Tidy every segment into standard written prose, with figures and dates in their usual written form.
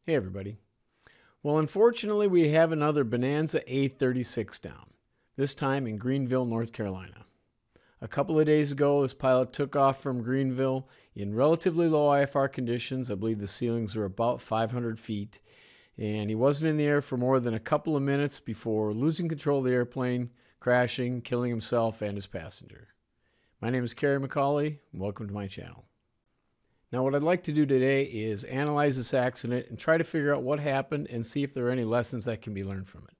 Hey everybody. Well, unfortunately we have another Bonanza A-36 down, this time in Greenville, North Carolina. A couple of days ago, this pilot took off from Greenville in relatively low IFR conditions. I believe the ceilings were about 500 feet, and he wasn't in the air for more than a couple of minutes before losing control of the airplane, crashing, killing himself and his passenger. My name is Kerry McCauley, and welcome to my channel. Now, what I'd like to do today is analyze this accident and try to figure out what happened and see if there are any lessons that can be learned from it.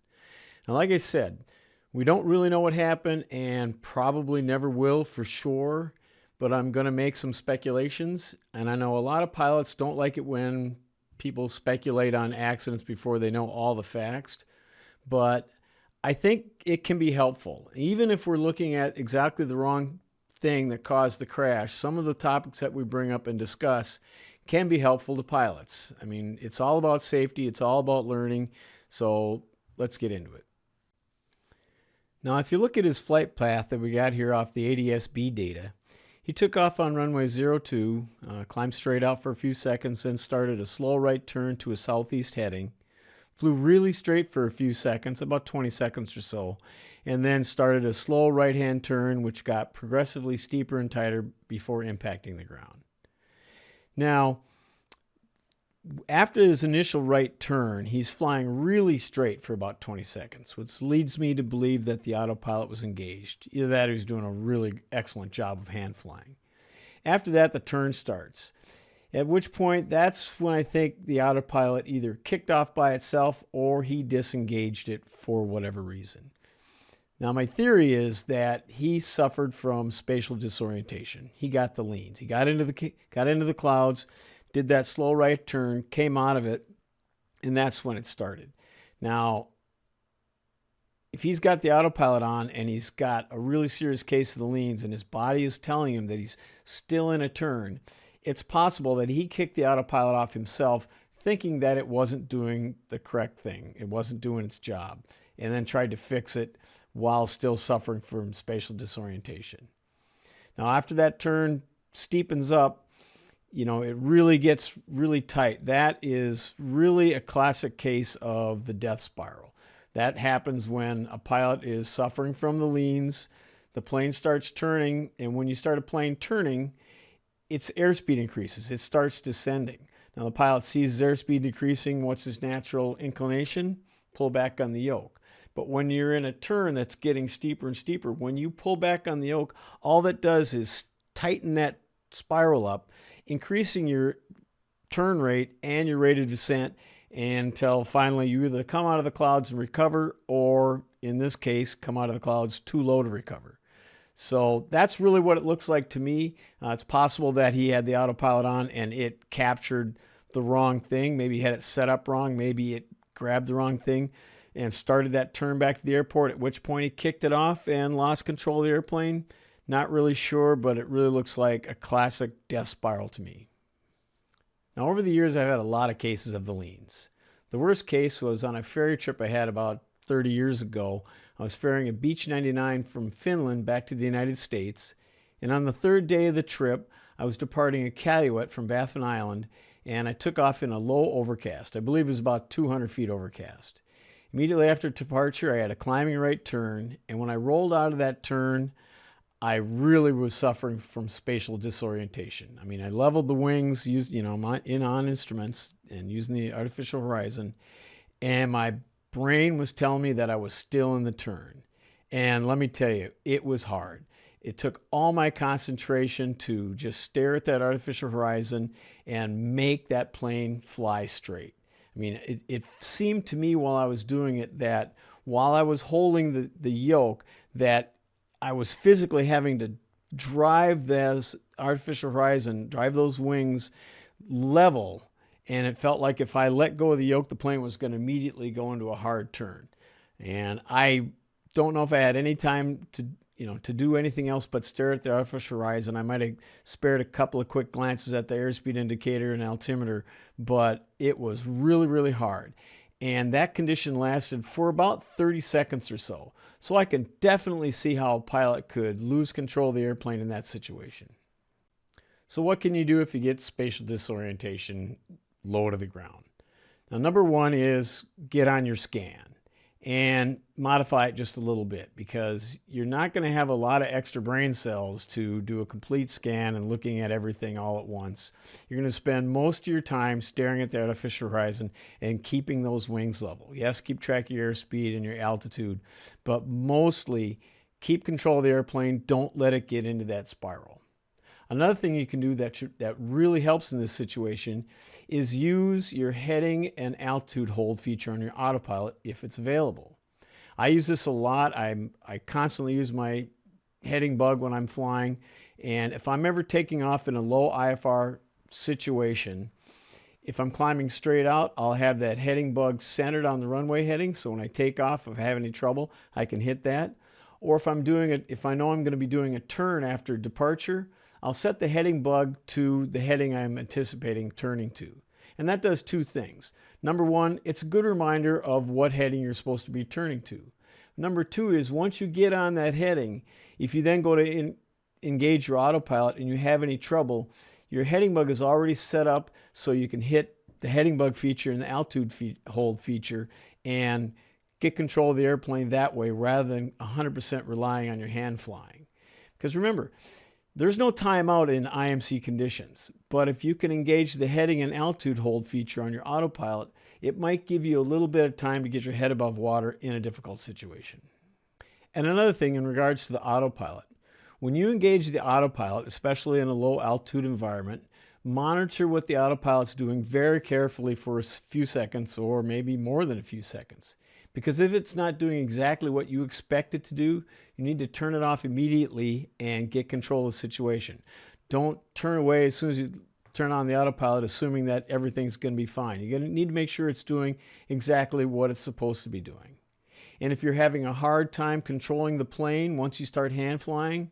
Now, like I said, we don't really know what happened and probably never will for sure, but I'm going to make some speculations. And I know a lot of pilots don't like it when people speculate on accidents before they know all the facts, but I think it can be helpful. Even if we're looking at exactly the wrong thing that caused the crash, some of the topics that we bring up and discuss can be helpful to pilots. I mean, it's all about safety, it's all about learning, so let's get into it. Now, if you look at his flight path that we got here off the ADS-B data, he took off on runway 02, climbed straight out for a few seconds, then started a slow right turn to a southeast heading, flew really straight for a few seconds, about 20 seconds or so, and then started a slow right-hand turn, which got progressively steeper and tighter before impacting the ground. Now, after his initial right turn, he's flying really straight for about 20 seconds, which leads me to believe that the autopilot was engaged. Either that or he's doing a really excellent job of hand flying. After that, the turn starts. At which point, that's when I think the autopilot either kicked off by itself or he disengaged it for whatever reason. Now, my theory is that he suffered from spatial disorientation. He got the leans. He got into the clouds, did that slow right turn, came out of it, and that's when it started. Now, if he's got the autopilot on and he's got a really serious case of the leans and his body is telling him that he's still in a turn, it's possible that he kicked the autopilot off himself thinking that it wasn't doing the correct thing. It wasn't doing its job, and then tried to fix it while still suffering from spatial disorientation. Now, after that turn steepens up, you know, it really gets really tight. That is really a classic case of the death spiral. That happens when a pilot is suffering from the leans, the plane starts turning, and when you start a plane turning, its airspeed increases. It starts descending. Now, the pilot sees his airspeed decreasing. What's his natural inclination? Pull back on the yoke. But when you're in a turn that's getting steeper and steeper, when you pull back on the yoke, all that does is tighten that spiral up, increasing your turn rate and your rate of descent until finally you either come out of the clouds and recover, or in this case, come out of the clouds too low to recover. So that's really what it looks like to me. It's possible that he had the autopilot on and it captured the wrong thing. Maybe he had it set up wrong. Maybe it grabbed the wrong thing and started that turn back to the airport, at which point he kicked it off and lost control of the airplane. Not really sure, but it really looks like a classic death spiral to me. Now, over the years, I've had a lot of cases of the leans. The worst case was on a ferry trip I had about 30 years ago. I was ferrying a Beech 99 from Finland back to the United States, and on the third day of the trip, I was departing a Calumet from Baffin Island, and I took off in a low overcast. I believe it was about 200 feet overcast. Immediately after departure, I had a climbing right turn, and when I rolled out of that turn, I really was suffering from spatial disorientation. I mean, I leveled the wings, used, my on instruments and using the artificial horizon, and my brain was telling me that I was still in the turn. And let me tell you, it was hard. It took all my concentration to just stare at that artificial horizon and make that plane fly straight. I mean, it seemed to me while I was doing it that while I was holding the yoke, that I was physically having to drive this artificial horizon, drive those wings level. And it felt like if I let go of the yoke, the plane was going to immediately go into a hard turn. And I don't know if I had any time to do anything else but stare at the artificial horizon. I might have spared a couple of quick glances at the airspeed indicator and altimeter, but it was really, really hard. And that condition lasted for about 30 seconds or so. So I can definitely see how a pilot could lose control of the airplane in that situation. So what can you do if you get spatial disorientation low to the ground? Now, number one is get on your scan and modify it just a little bit, because you're not going to have a lot of extra brain cells to do a complete scan and looking at everything all at once. You're going to spend most of your time staring at the artificial horizon and keeping those wings level. Yes, keep track of your airspeed and your altitude, but mostly keep control of the airplane. Don't let it get into that spiral. Another thing you can do that really helps in this situation is use your heading and altitude hold feature on your autopilot if it's available. I use this a lot. I constantly use my heading bug when I'm flying, and if I'm ever taking off in a low IFR situation, if I'm climbing straight out, I'll have that heading bug centered on the runway heading, so when I take off, if I have any trouble, I can hit that. Or if I know I'm going to be doing a turn after departure, I'll set the heading bug to the heading I'm anticipating turning to. And that does two things. Number one, it's a good reminder of what heading you're supposed to be turning to. Number two is once you get on that heading, if you then go to engage your autopilot and you have any trouble, your heading bug is already set up so you can hit the heading bug feature and the altitude hold feature and get control of the airplane that way rather than 100% relying on your hand flying. Because remember, there's no timeout in IMC conditions, but if you can engage the heading and altitude hold feature on your autopilot, it might give you a little bit of time to get your head above water in a difficult situation. And another thing in regards to the autopilot, when you engage the autopilot, especially in a low altitude environment, monitor what the autopilot's doing very carefully for a few seconds or maybe more than a few seconds. Because if it's not doing exactly what you expect it to do, you need to turn it off immediately and get control of the situation. Don't turn away as soon as you turn on the autopilot assuming that everything's going to be fine. You're going to need to make sure it's doing exactly what it's supposed to be doing. And if you're having a hard time controlling the plane once you start hand flying,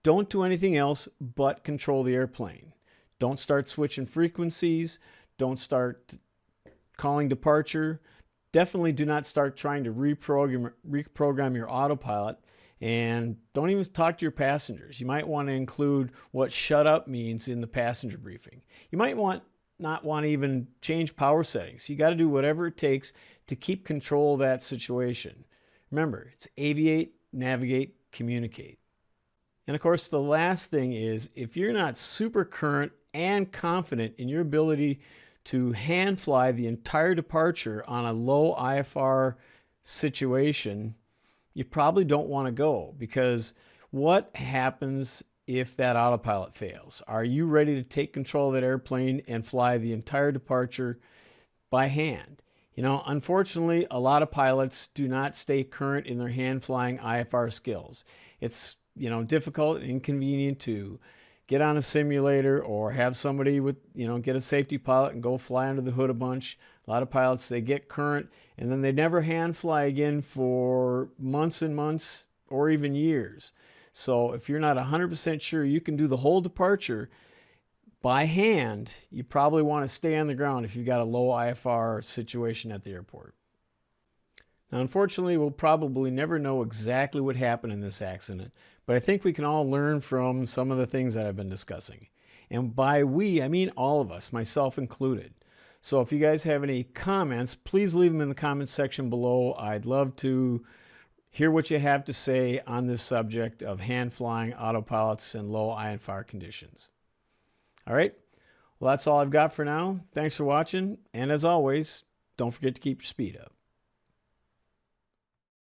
don't do anything else but control the airplane. Don't start switching frequencies. Don't start calling departure. Definitely do not start trying to reprogram your autopilot, and don't even talk to your passengers. You might want to include what shut up means in the passenger briefing. You might not want to even change power settings. You got to do whatever it takes to keep control of that situation. Remember, it's aviate, navigate, communicate. And of course, the last thing is if you're not super current and confident in your ability to hand fly the entire departure on a low IFR situation, you probably don't want to go, because what happens if that autopilot fails? Are you ready to take control of that airplane and fly the entire departure by hand? You know, unfortunately, a lot of pilots do not stay current in their hand flying IFR skills. It's, difficult and inconvenient to get on a simulator or have somebody get a safety pilot and go fly under the hood a bunch. A lot of pilots, they get current and then they never hand fly again for months and months or even years. So if you're not 100% sure you can do the whole departure by hand, you probably want to stay on the ground if you've got a low IFR situation at the airport. Now, unfortunately, we'll probably never know exactly what happened in this accident, but I think we can all learn from some of the things that I've been discussing. And by we, I mean all of us, myself included. So if you guys have any comments, please leave them in the comments section below. I'd love to hear what you have to say on this subject of hand flying, autopilots, and low IFR conditions. All right, well, that's all I've got for now. Thanks for watching, and as always, don't forget to keep your speed up.